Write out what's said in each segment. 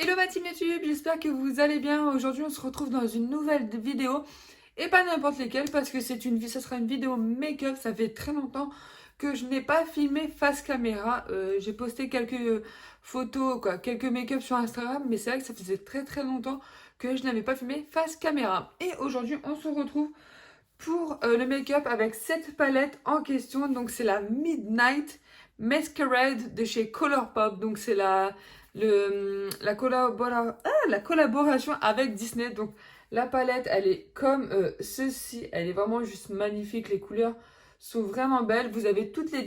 Hello ma team YouTube, j'espère que vous allez bien. Aujourd'hui on se retrouve dans une nouvelle vidéo et pas n'importe lesquelles parce que ça sera une vidéo make-up. Ça fait très longtemps que je n'ai pas filmé face caméra. J'ai posté quelques photos, quelques make-up sur Instagram, mais c'est vrai que ça faisait très longtemps que je n'avais pas filmé face caméra. Et aujourd'hui on se retrouve pour le make-up avec cette palette en question. Donc c'est la Midnight Masquerade de chez Colourpop. Donc c'est la collaboration avec Disney. Donc la palette elle est comme ceci. Elle est vraiment juste magnifique. Les couleurs sont vraiment belles. Vous avez toutes les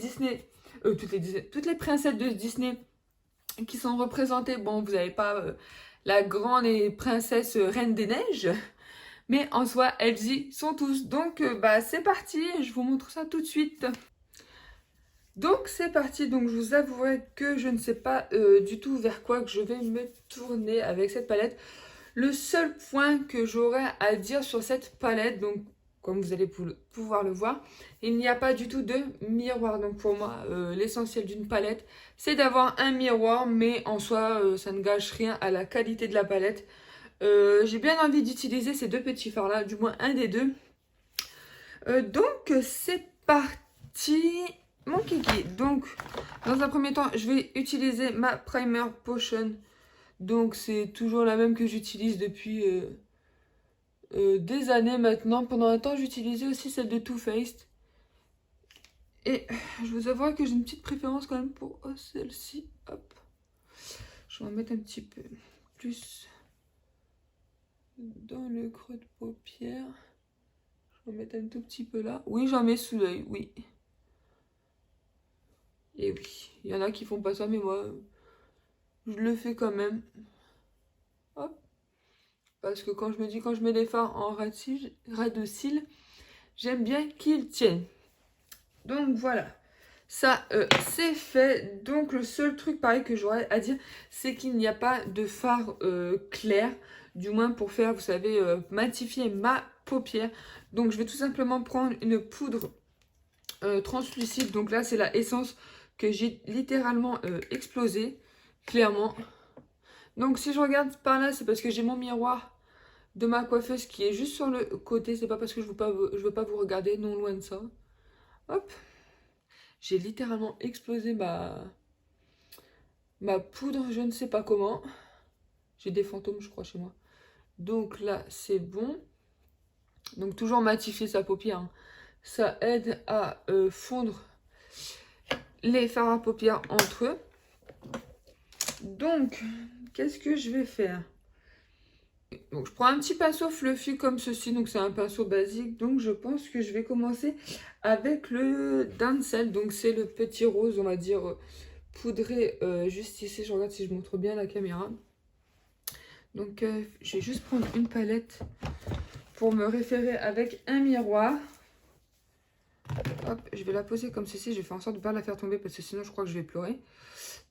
princesses de Disney qui sont représentées. Bon, vous n'avez pas la grande et princesse Reine des Neiges. Mais en soi, elles y sont tous. Donc, c'est parti. Je vous montre ça tout de suite. Donc, c'est parti. Donc, je vous avouerai que je ne sais pas du tout vers quoi que je vais me tourner avec cette palette. Le seul point que j'aurais à dire sur cette palette, donc, comme vous allez pouvoir le voir, il n'y a pas du tout de miroir. Donc, pour moi, l'essentiel d'une palette, c'est d'avoir un miroir. Mais en soi, ça ne gâche rien à la qualité de la palette. J'ai bien envie d'utiliser ces deux petits fards là, du moins un des deux. Donc c'est parti mon kiki. Donc dans un premier temps je vais utiliser ma primer potion. Donc c'est toujours la même que j'utilise depuis des années maintenant. Pendant un temps j'utilisais aussi celle de Too Faced. Et je vous avoue que j'ai une petite préférence quand même pour celle-ci. Hop. Je vais en mettre un petit peu plus dans le creux de paupière. Je vais en mettre un tout petit peu là. Oui, j'en mets sous l'œil, oui. Et oui, il y en a qui font pas ça, mais moi, je le fais quand même. Hop. Parce que quand je mets les fards en ras de cils, j'aime bien qu'ils tiennent. Donc voilà. Ça, c'est fait. Donc le seul truc pareil que j'aurais à dire, c'est qu'il n'y a pas de fard clair. Du moins pour faire, vous savez, matifier ma paupière. Donc je vais tout simplement prendre une poudre translucide. Donc là, c'est la essence que j'ai littéralement explosée, clairement. Donc si je regarde par là, c'est parce que j'ai mon miroir de ma coiffeuse qui est juste sur le côté. C'est pas parce que je veux pas vous regarder, non loin de ça. Hop. J'ai littéralement explosé ma poudre, je ne sais pas comment. J'ai des fantômes, je crois, chez moi. Donc là, c'est bon. Donc toujours matifier sa paupière, hein. Ça aide à fondre les fards à paupières entre eux. Donc, qu'est-ce que je vais faire? Donc, je prends un petit pinceau fluffy comme ceci. Donc, c'est un pinceau basique. Donc, je pense que je vais commencer avec le Dancel. Donc, c'est le petit rose, on va dire, poudré juste ici. Je regarde si je montre bien la caméra. Donc, je vais juste prendre une palette pour me référer avec un miroir. Hop, je vais la poser comme ceci. Je vais faire en sorte de ne pas la faire tomber parce que sinon, je crois que je vais pleurer.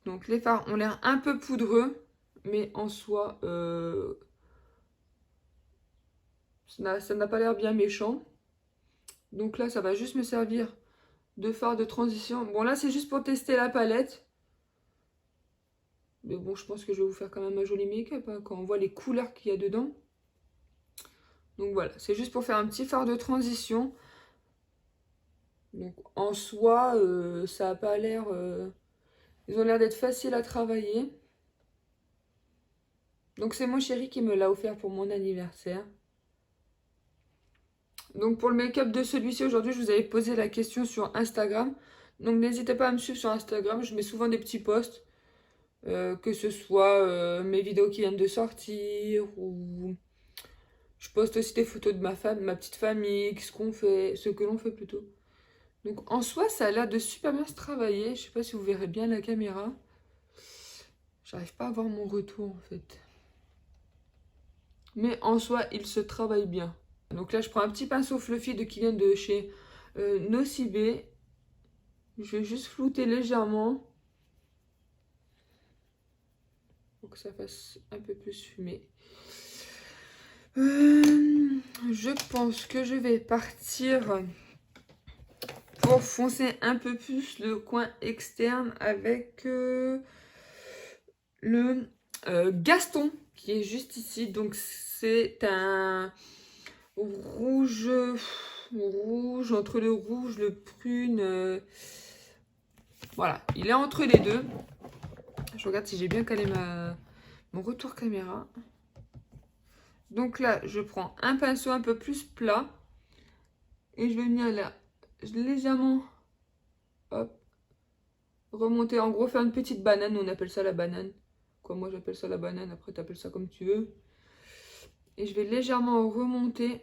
Donc, les fards ont l'air un peu poudreux. Mais en soi, ça n'a pas l'air bien méchant. Donc là, ça va juste me servir de fard de transition. Bon, là, c'est juste pour tester la palette. Mais bon, je pense que je vais vous faire quand même un joli make-up, hein, quand on voit les couleurs qu'il y a dedans. Donc voilà, c'est juste pour faire un petit fard de transition. Donc en soi, ça n'a pas l'air... ils ont l'air d'être faciles à travailler. Donc c'est mon chéri qui me l'a offert pour mon anniversaire. Donc pour le make-up de celui-ci, aujourd'hui, je vous avais posé la question sur Instagram. Donc n'hésitez pas à me suivre sur Instagram, je mets souvent des petits posts. Que ce soit mes vidéos qui viennent de sortir ou je poste aussi des photos de ma petite famille, ce qu'on fait, ce que l'on fait plutôt. Donc en soi, ça a l'air de super bien se travailler. Je sais pas si vous verrez bien la caméra. J'arrive pas à voir mon retour en fait. Mais en soi, il se travaille bien. Donc là, je prends un petit pinceau fluffy qui vient de chez Nocibé. Je vais juste flouter légèrement pour que ça fasse un peu plus fumé. Je pense que je vais partir pour foncer un peu plus le coin externe avec le Gaston qui est juste ici. Donc c'est un rouge, entre le rouge, le prune. Voilà, il est entre les deux. Je regarde si j'ai bien calé mon retour caméra. Donc là, je prends un pinceau un peu plus plat. Et je vais venir là, légèrement, hop, remonter. En gros, faire une petite banane. On appelle ça la banane. Quoi, moi j'appelle ça la banane. Après, tu appelles ça comme tu veux. Et je vais légèrement remonter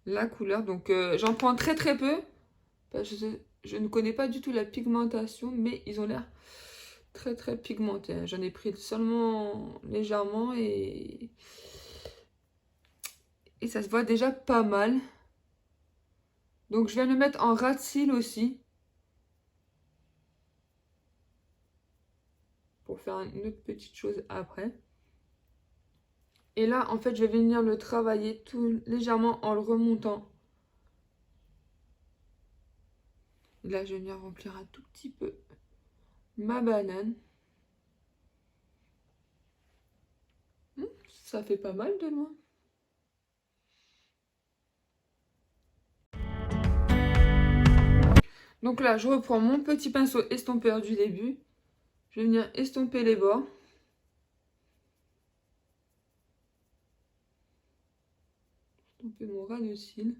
la couleur. Donc, j'en prends très très peu. Parce que je ne connais pas du tout la pigmentation. Mais ils ont l'air très très pigmentés. J'en ai pris seulement légèrement. Et ça se voit déjà pas mal. Donc, je viens le mettre en ras de cils aussi. Pour faire une autre petite chose après. Et là, en fait, je vais venir le travailler tout légèrement en le remontant. Et là, je vais venir remplir un tout petit peu ma banane. Ça fait pas mal de loin. Donc là, je reprends mon petit pinceau estompeur du début. Je vais venir estomper les bords. Estomper mon ras de cils.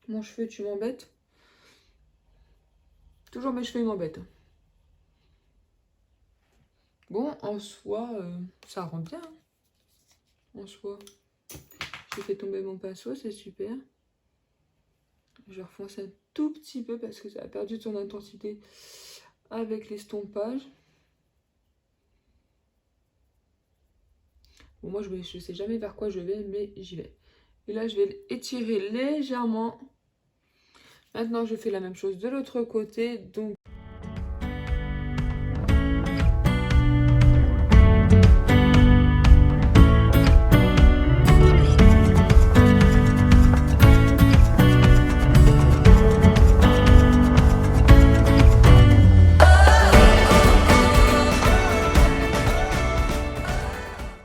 Mon cheveu, tu m'embêtes. Toujours mes cheveux, ils m'embêtent. Bon, en soi, ça rend bien. En soi, j'ai fait tomber mon pinceau, c'est super. Je refonce un tout petit peu parce que ça a perdu son intensité avec l'estompage. Bon, moi, je ne sais jamais vers quoi je vais, mais j'y vais. Et là, je vais étirer légèrement. Maintenant, je fais la même chose de l'autre côté. Donc,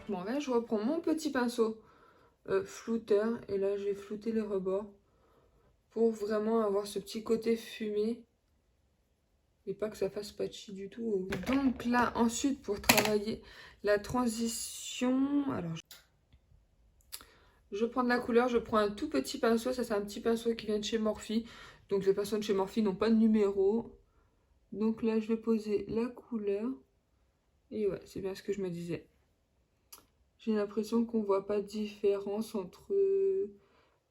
bon, là, je reprends mon petit pinceau flouteur. Et là, je vais flouter les rebords pour vraiment avoir ce petit côté fumé. Et pas que ça fasse patchy du tout. Donc là, ensuite, pour travailler la transition, alors je prends de la couleur, je prends un tout petit pinceau. Ça, c'est un petit pinceau qui vient de chez Morphe. Donc les pinceaux de chez Morphe n'ont pas de numéro. Donc là, je vais poser la couleur. Et ouais, c'est bien ce que je me disais. J'ai l'impression qu'on voit pas de différence entre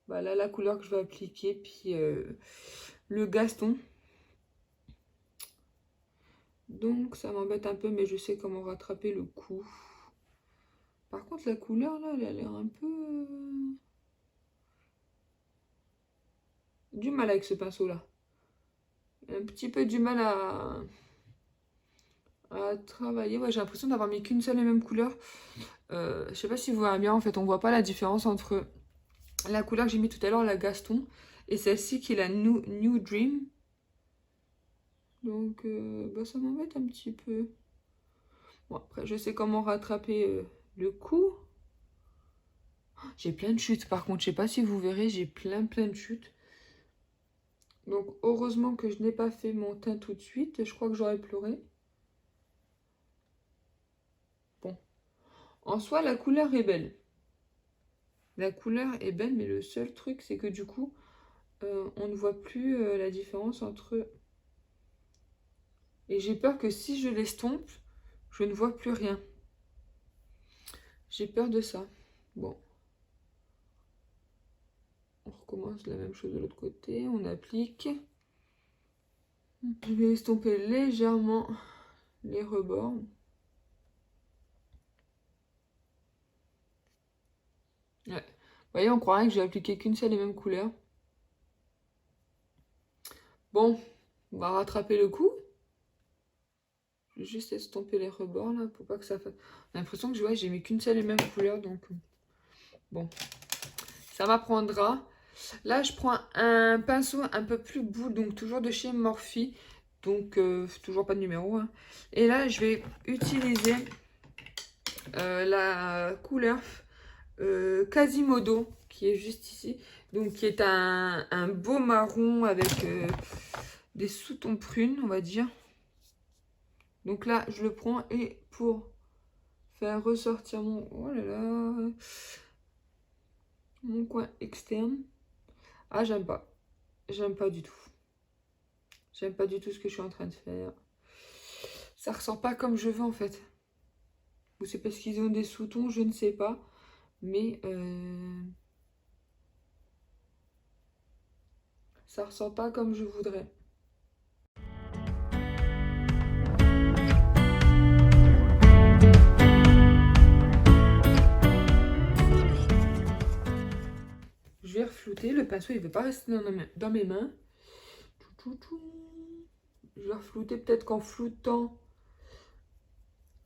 bah là, la couleur que je vais appliquer, puis le Gaston. Donc ça m'embête un peu, mais je sais comment rattraper le coup. Par contre, la couleur, là, elle a l'air un peu... du mal avec ce pinceau-là. Un petit peu du mal à travailler. Ouais, j'ai l'impression d'avoir mis qu'une seule et même couleur. Je sais pas si vous voyez bien, en fait, on voit pas la différence entre la couleur que j'ai mis tout à l'heure, la Gaston, et celle-ci qui est la New Dream. Donc, bah, ça m'embête un petit peu. Bon, après, je sais comment rattraper le coup. J'ai plein de chutes, par contre, je sais pas si vous verrez, j'ai plein de chutes. Donc, heureusement que je n'ai pas fait mon teint tout de suite. Je crois que j'aurais pleuré. Bon. En soi, la couleur est belle. La couleur est belle, mais le seul truc, c'est que du coup, on ne voit plus la différence entre... Et j'ai peur que si je l'estompe, je ne vois plus rien. J'ai peur de ça. Bon. On recommence la même chose de l'autre côté. On applique. Je vais estomper légèrement les rebords. Ouais. Vous voyez, on croirait que j'ai appliqué qu'une seule et même couleur. Bon, on va rattraper le coup. Je vais juste estomper les rebords là pour pas que ça fasse... On a l'impression que j'ai mis qu'une seule et même couleur, donc bon, ça m'apprendra. Là, je prends un pinceau un peu plus boule, donc toujours de chez Morphe. Donc, toujours pas de numéro. Hein. Et là, je vais utiliser la couleur Quasimodo, qui est juste ici. Donc, qui est un beau marron avec des sous-tons prunes, on va dire. Donc là, je le prends et pour faire ressortir mon... Oh là là... Mon coin externe. Ah, j'aime pas. J'aime pas du tout. J'aime pas du tout ce que je suis en train de faire. Ça ressort pas comme je veux en fait. Ou c'est parce qu'ils ont des sous-tons, je ne sais pas. Mais ça ressort pas comme je voudrais. Je vais reflouter. Le pinceau, il ne veut pas rester dans mes mains. Je vais reflouter. Peut-être qu'en floutant,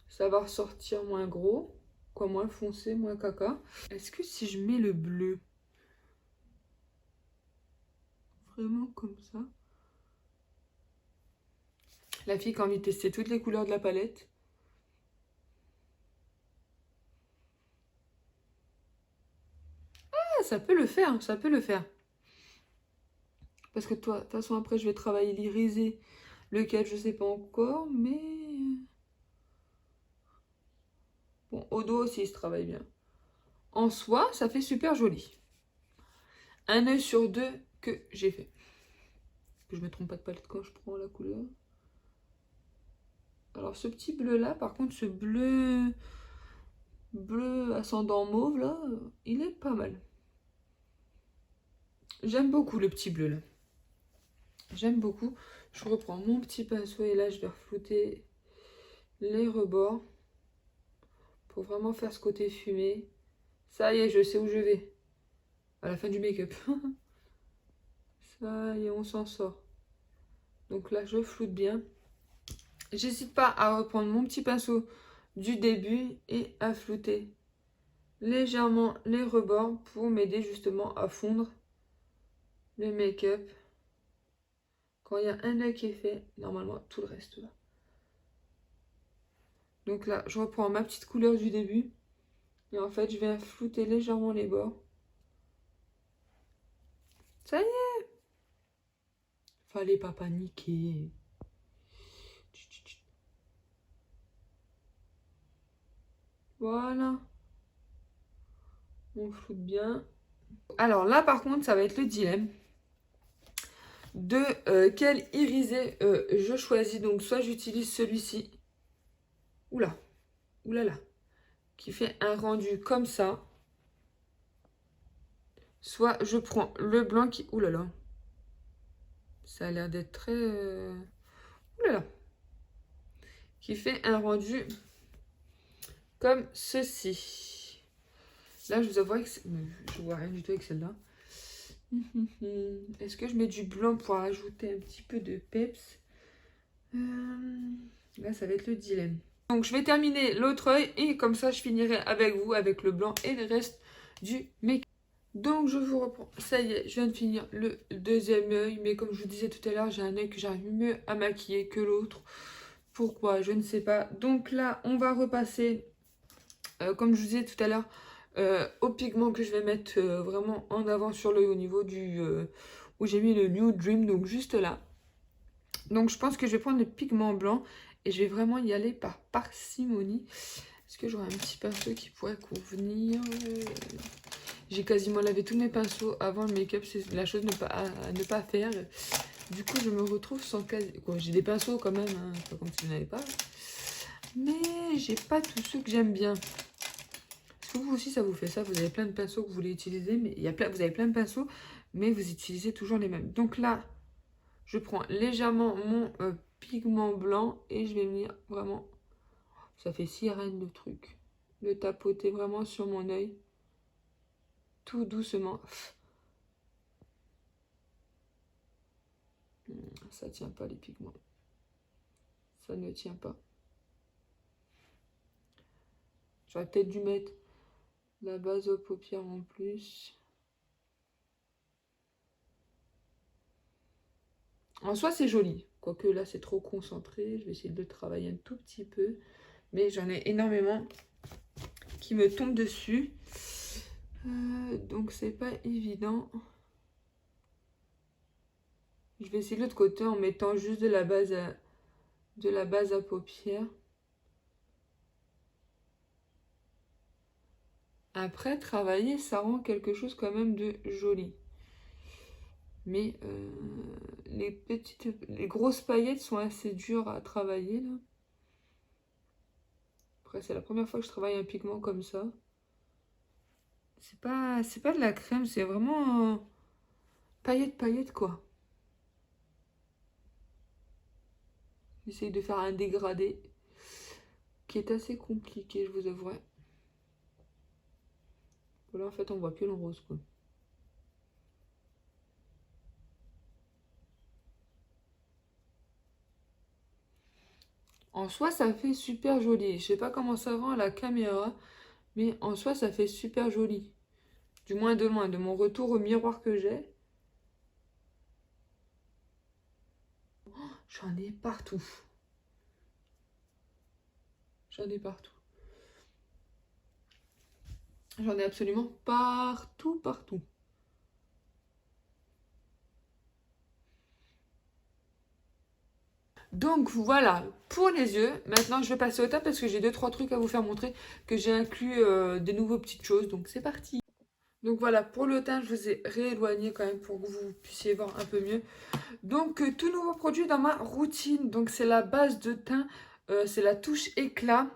ça va ressortir moins gros. Quoi, moins foncé, moins caca. Est-ce que si je mets le bleu, vraiment comme ça, la fille qui a envie de tester toutes les couleurs de la palette. Ah, ça peut le faire, ça peut le faire. Parce que toi, de toute façon, après, je vais travailler l'irisé, lequel je sais pas encore, mais... Bon, au dos aussi, il se travaille bien. En soi, ça fait super joli. Un œil sur deux que j'ai fait. Que je me trompe pas de palette quand je prends la couleur. Alors, ce petit bleu-là, par contre, ce bleu ascendant mauve, là, il est pas mal. J'aime beaucoup le petit bleu, là. J'aime beaucoup. Je reprends mon petit pinceau et là, je vais reflouter les rebords pour vraiment faire ce côté fumé. Ça y est, je sais où je vais. À la fin du make-up. Ça y est, on s'en sort. Donc là, je floute bien. J'hésite pas à reprendre mon petit pinceau du début et à flouter légèrement les rebords pour m'aider justement à fondre le make-up. Quand il y a un œil qui est fait, normalement tout le reste va. Donc là, je reprends ma petite couleur du début. Et en fait, je vais flouter légèrement les bords. Ça y est! Fallait pas paniquer. Voilà. On floute bien. Alors là, par contre, ça va être le dilemme de quel irisé je choisis. Donc, soit j'utilise celui-ci. Oula. Oulala. Qui fait un rendu comme ça. Soit je prends le blanc qui... Oulala. Ça a l'air d'être très... Oulala. Qui fait un rendu comme ceci. Là, je vous avoue que je vois rien du tout avec celle-là. Est-ce que je mets du blanc pour ajouter un petit peu de peps? Là, ça va être le dilemme. Donc, je vais terminer l'autre œil et comme ça, je finirai avec vous, avec le blanc et le reste du make-up. Donc, je vous reprends. Ça y est, je viens de finir le deuxième œil. Mais comme je vous disais tout à l'heure, j'ai un œil que j'arrive mieux à maquiller que l'autre. Pourquoi? Je ne sais pas. Donc là, on va repasser, comme je vous disais tout à l'heure, au pigment que je vais mettre vraiment en avant sur l'œil au niveau du... où j'ai mis le New Dream, donc juste là. Donc je pense que je vais prendre le pigment blanc et je vais vraiment y aller par parcimonie. Est-ce que j'aurai un petit pinceau qui pourrait convenir? J'ai quasiment lavé tous mes pinceaux avant le make-up, c'est la chose à ne pas faire. Du coup, je me retrouve sans quasi... J'ai des pinceaux quand même, hein, pas comme si je n'avais pas. Mais j'ai pas tous ceux que j'aime bien. Est-ce que vous aussi, ça vous fait ça? Vous avez plein de pinceaux que vous voulez utiliser, mais vous avez plein de pinceaux, mais vous utilisez toujours les mêmes. Donc là, je prends légèrement mon pigment blanc et je vais venir vraiment... Ça fait sirène le truc. Le tapoter vraiment sur mon œil. Tout doucement. Ça tient pas les pigments. Ça ne tient pas. J'aurais peut-être dû mettre la base aux paupières en plus. En soi, c'est joli. Quoique là, c'est trop concentré. Je vais essayer de le travailler un tout petit peu. Mais j'en ai énormément qui me tombent dessus. Donc, c'est pas évident. Je vais essayer de l'autre côté en mettant juste de la base à paupières. Après, travailler, ça rend quelque chose quand même de joli. Mais les grosses paillettes sont assez dures à travailler là. Après, c'est la première fois que je travaille un pigment comme ça. C'est pas de la crème, c'est vraiment paillette quoi. J'essaye de faire un dégradé qui est assez compliqué, je vous avouerai. Voilà, en fait, on voit que le rose quoi. En soi, ça fait super joli. Je sais pas comment ça rend à la caméra, mais en soi, ça fait super joli. Du moins de loin, de mon retour au miroir que j'ai. Oh, j'en ai partout. J'en ai partout. J'en ai absolument partout. Donc voilà, pour les yeux, maintenant je vais passer au teint parce que j'ai 2-3 trucs à vous faire montrer, que j'ai inclus des nouveaux petites choses, donc c'est parti. Donc voilà, pour le teint, je vous ai rééloigné quand même pour que vous puissiez voir un peu mieux. Donc tout nouveau produit dans ma routine, donc c'est la base de teint, c'est la touche éclat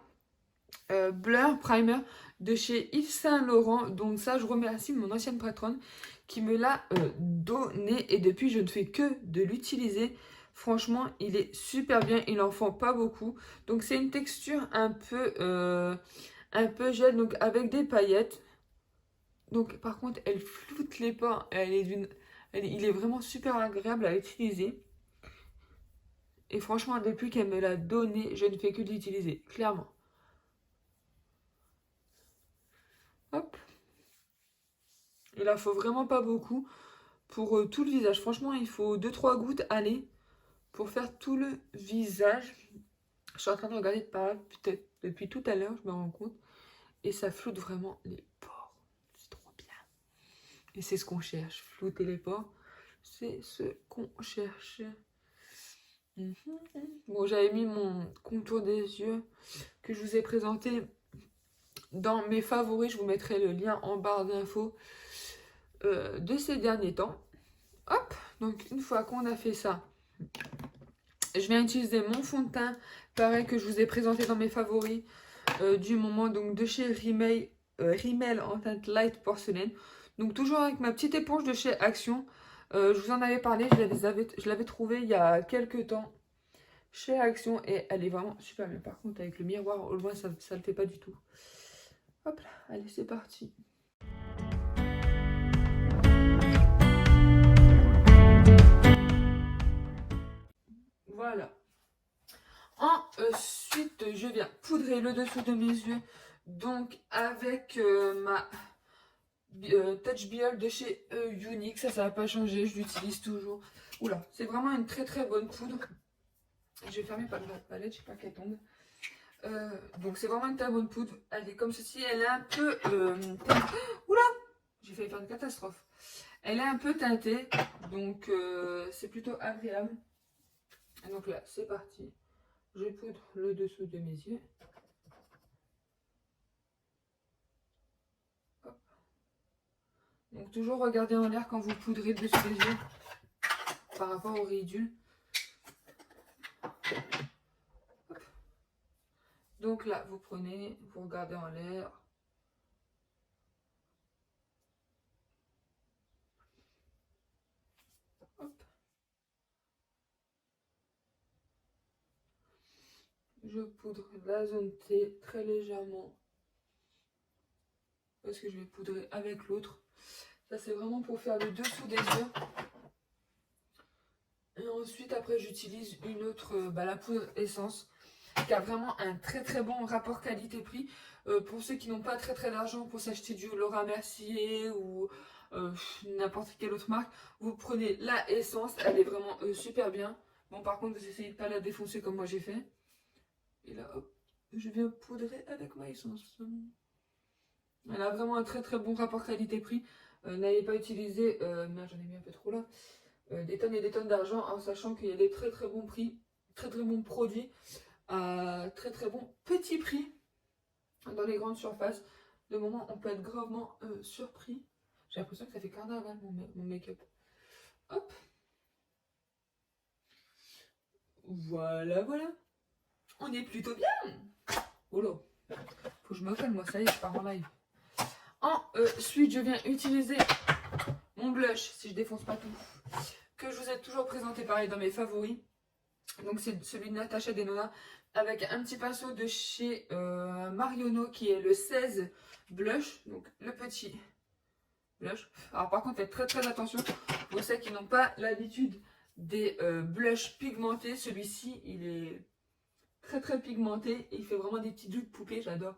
Blur Primer de chez Yves Saint Laurent. Donc ça, je remercie mon ancienne patronne qui me l'a donné et depuis, je ne fais que de l'utiliser. Franchement, il est super bien, il en fend pas beaucoup. Donc c'est une texture un peu gel, donc avec des paillettes. Donc par contre, elle floute les pores, il est vraiment super agréable à utiliser. Et franchement, depuis qu'elle me l'a donné, je ne fais que l'utiliser, clairement. Hop. Il en faut vraiment pas beaucoup pour tout le visage. Franchement, il faut 2-3 gouttes, allez, pour faire tout le visage. Je suis en train de regarder de par là, peut-être depuis tout à l'heure, je me rends compte. Et ça floute vraiment les pores. C'est trop bien. Et c'est ce qu'on cherche, flouter les pores. C'est ce qu'on cherche. Bon, j'avais mis mon contour des yeux que je vous ai présenté dans mes favoris. Je vous mettrai le lien en barre d'infos de ces derniers temps. Hop, donc une fois qu'on a fait ça, je viens utiliser mon fond de teint, pareil que je vous ai présenté dans mes favoris du moment, donc de chez Rimmel en teinte light porcelaine. Donc toujours avec ma petite éponge de chez Action. Je vous en avais parlé, je l'avais trouvée il y a quelques temps chez Action et elle est vraiment super bien. Par contre avec le miroir au loin ça le fait pas du tout. Hop là, allez c'est parti. Voilà. Ensuite, je viens poudrer le dessous de mes yeux. Donc, avec ma Touch Biol de chez Unique. Ça va pas changer. Je l'utilise toujours. Oula, c'est vraiment une très très bonne poudre. Je vais fermer la palette, je sais pas qu'elle tombe. Donc, c'est vraiment une très bonne poudre. Elle est comme ceci. Elle est un peu... Oula, j'ai failli faire une catastrophe. Elle est un peu teintée. Donc, c'est plutôt agréable. Et donc là, c'est parti. Je poudre le dessous de mes yeux. Hop. Donc toujours regardez en l'air quand vous poudrez le dessous des yeux par rapport au ridule. Hop. Donc là, vous prenez, vous regardez en l'air. Hop. Je poudre la zone T très légèrement. Parce que je vais poudrer avec l'autre. Ça c'est vraiment pour faire le dessous des yeux. Et ensuite après j'utilise une autre, la poudre essence. Qui a vraiment un très très bon rapport qualité-prix. Pour ceux qui n'ont pas très très d'argent pour s'acheter du Laura Mercier ou n'importe quelle autre marque. Vous prenez la essence, elle est vraiment super bien. Bon, par contre, vous essayez de pas la défoncer comme moi j'ai fait. Et là, hop, je viens poudrer avec ma essence. Elle a vraiment un très très bon rapport qualité-prix. N'allez pas utiliser, merde, j'en ai mis un peu trop là, des tonnes et des tonnes d'argent en sachant qu'il y a des très très bons prix, très très bons produits à très très bon petit prix dans les grandes surfaces. De moment, on peut être gravement surpris. J'ai l'impression que ça fait carnaval mon make-up. Hop. Voilà, voilà. On est plutôt bien. Oh là. Faut que je me calme, moi, ça y est, je pars en live. Ensuite, je viens utiliser mon blush, si je défonce pas tout, que je vous ai toujours présenté pareil dans mes favoris. Donc c'est celui de Natasha Denona avec un petit pinceau de chez Marionneau qui est le 16 blush. Donc le petit blush. Alors par contre, faites très très attention pour ceux qui n'ont pas l'habitude des blushs pigmentés. Celui-ci, il est très très pigmenté et il fait vraiment des petits joues de poupée. J'adore.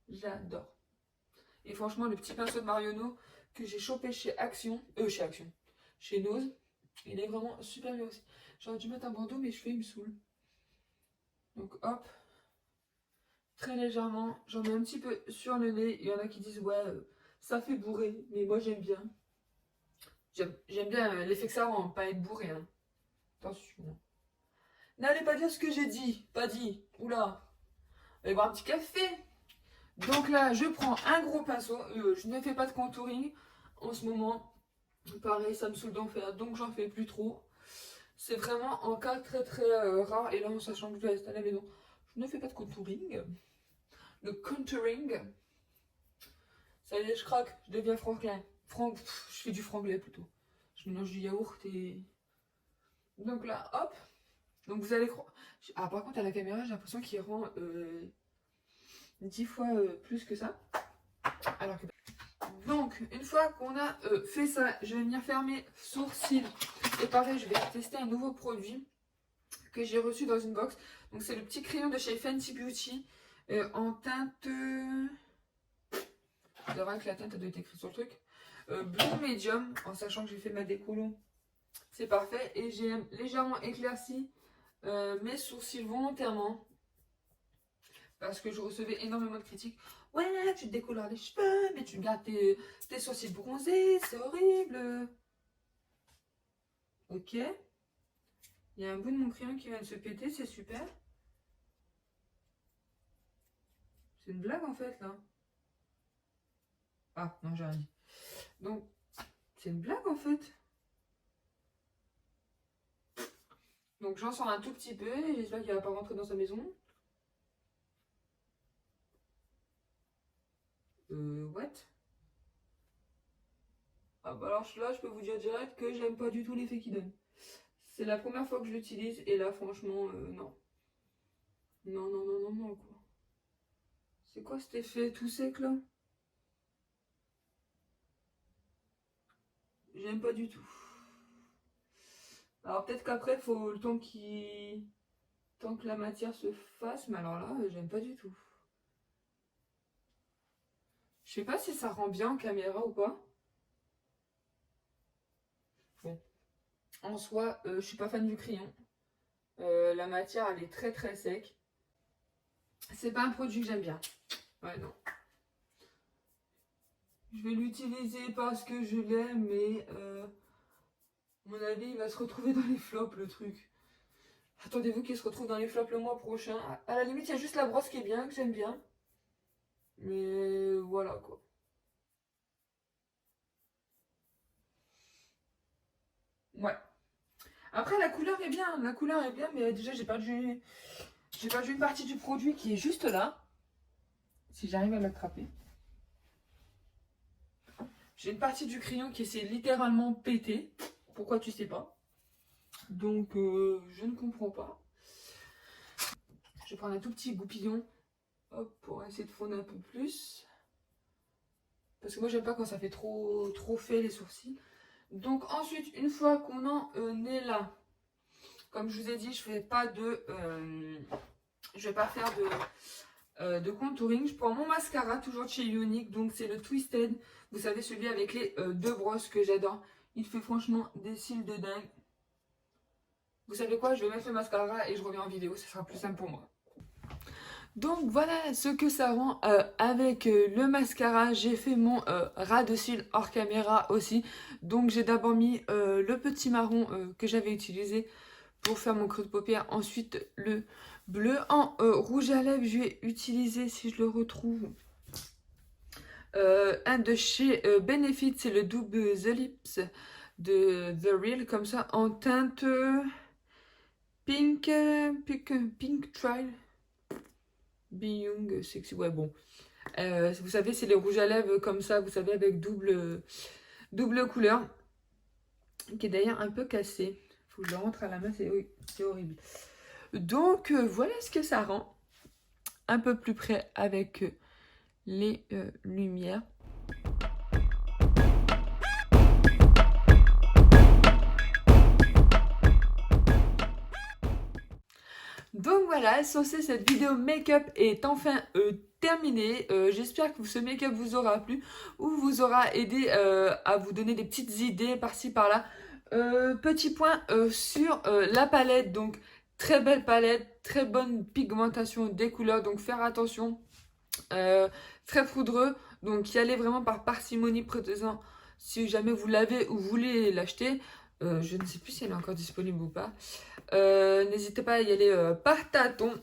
J'adore. Et franchement, le petit pinceau de Marionneau que j'ai chopé chez Nose, il est vraiment super bien aussi. J'aurais dû mettre un bandeau, mais je fais, il me saoule. Donc hop, très légèrement, j'en mets un petit peu sur le nez. Il y en a qui disent ouais, ça fait bourrer, mais moi j'aime bien. J'aime bien l'effet que ça rend, pas être bourré. Hein. Attention. N'allez pas dire ce que j'ai dit, pas dit. Oula, allez boire un petit café. Donc là, je prends un gros pinceau. Je ne fais pas de contouring en ce moment. Pareil, ça me saoule d'en faire, donc j'en fais plus trop. C'est vraiment en cas très très rare. Et là, en sachant que je dois rester à la maison, je ne fais pas de contouring. Le contouring, ça y est, je craque, je deviens franglais. Je fais du franglais plutôt. Je mélange du yaourt et... Donc là, hop. Donc vous allez croire... Ah, par contre, à la caméra, j'ai l'impression qu'il rend 10 fois plus que ça. Alors que... Donc, une fois qu'on a fait ça, je vais venir faire mes sourcils. Et pareil, je vais tester un nouveau produit que j'ai reçu dans une box. Donc, c'est le petit crayon de chez Fenty Beauty en teinte... C'est vrai que la teinte, elle doit être écrite sur le truc. Blue Medium, en sachant que j'ai fait ma décolo. C'est parfait. Et j'ai légèrement éclairci mes sourcils volontairement. Parce que je recevais énormément de critiques. Ouais, tu te décolores les cheveux, mais tu gardes tes sourcils bronzés, c'est horrible. Ok. Il y a un bout de mon crayon qui vient de se péter, c'est super. C'est une blague en fait là. Ah, non, j'ai rien dit. Donc, c'est une blague en fait. Donc, j'en sors un tout petit peu. J'espère qu'il ne va pas rentrer dans sa maison. What? Ah bah alors là, je peux vous dire direct que j'aime pas du tout l'effet qu'il donne. C'est la première fois que je l'utilise et là, franchement, non. Non, non, non, non, non, quoi. C'est quoi cet effet tout sec là? J'aime pas du tout. Alors peut-être qu'après, il faut le temps tant que la matière se fasse, mais alors là, j'aime pas du tout. Je sais pas si ça rend bien en caméra ou pas. Bon. En soi, je suis pas fan du crayon. La matière, elle est très très sec. C'est pas un produit que j'aime bien. Ouais, non. Je vais l'utiliser parce que je l'aime, mais à mon avis, il va se retrouver dans les flops, le truc. Attendez-vous qu'il se retrouve dans les flops le mois prochain. À la limite, il y a juste la brosse qui est bien, que j'aime bien. Mais voilà, quoi. Ouais. Après, la couleur est bien. La couleur est bien, mais déjà, j'ai perdu une partie du produit qui est juste là. Si j'arrive à l'attraper. J'ai une partie du crayon qui s'est littéralement pété. Pourquoi tu sais pas? Donc, je ne comprends pas. Je vais prendre un tout petit goupillon. Hop, pour essayer de fondre un peu plus. Parce que moi, j'aime pas quand ça fait trop fait les sourcils. Donc, ensuite, une fois qu'on en est là, comme je vous ai dit, je fais pas de... je vais pas faire de contouring. Je prends mon mascara, toujours de chez Unique. Donc, c'est le Twisted. Vous savez, celui avec les deux brosses que j'adore. Il fait franchement des cils de dingue. vous savez quoi, je vais mettre le mascara et je reviens en vidéo, ça sera plus simple pour moi. Donc voilà ce que ça rend avec le mascara. J'ai fait mon ras de cils hors caméra aussi. Donc j'ai d'abord mis le petit marron que j'avais utilisé pour faire mon creux de paupière. Ensuite le bleu. En rouge à lèvres, je vais utiliser, si je le retrouve, un de chez Benefit. C'est le double The Lips de The Real, comme ça, en teinte pink Trial. Young Sexy, ouais bon. Vous savez, c'est les rouges à lèvres comme ça, vous savez, avec double couleur, qui est d'ailleurs un peu cassé. Faut que je le rentre à la main, c'est horrible. Donc voilà ce que ça rend. Un peu plus près avec les lumières. Donc voilà, sur ce, cette vidéo make-up est enfin terminée. J'espère que ce make-up vous aura plu ou vous aura aidé à vous donner des petites idées par-ci par-là. Petit point sur la palette. Donc très belle palette, très bonne pigmentation des couleurs. Donc faire attention. Très poudreux. Donc y aller vraiment par parcimonie, présent si jamais vous l'avez ou voulez l'acheter. Je ne sais plus si elle est encore disponible ou pas. N'hésitez pas à y aller par tâton.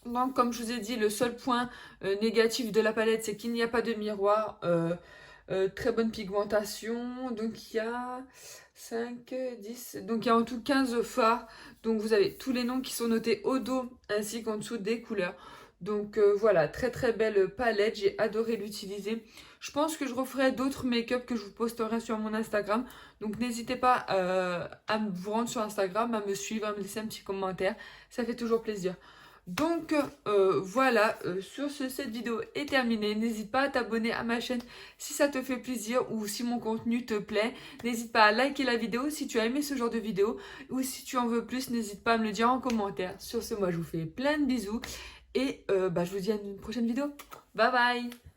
Donc comme je vous ai dit, le seul point négatif de la palette, c'est qu'il n'y a pas de miroir. Très bonne pigmentation. Donc il y a 5, 10. Donc il y a en tout 15 fards. Donc vous avez tous les noms qui sont notés au dos ainsi qu'en dessous des couleurs. Donc voilà, très très belle palette, j'ai adoré l'utiliser. Je pense que je referai d'autres make-up que je vous posterai sur mon Instagram. Donc n'hésitez pas à vous rendre sur Instagram, à me suivre, à me laisser un petit commentaire. Ça fait toujours plaisir. Donc voilà, sur ce, cette vidéo est terminée. N'hésite pas à t'abonner à ma chaîne si ça te fait plaisir ou si mon contenu te plaît. N'hésite pas à liker la vidéo si tu as aimé ce genre de vidéo. Ou si tu en veux plus, n'hésite pas à me le dire en commentaire. Sur ce, moi je vous fais plein de bisous. Et je vous dis à une prochaine vidéo. Bye bye!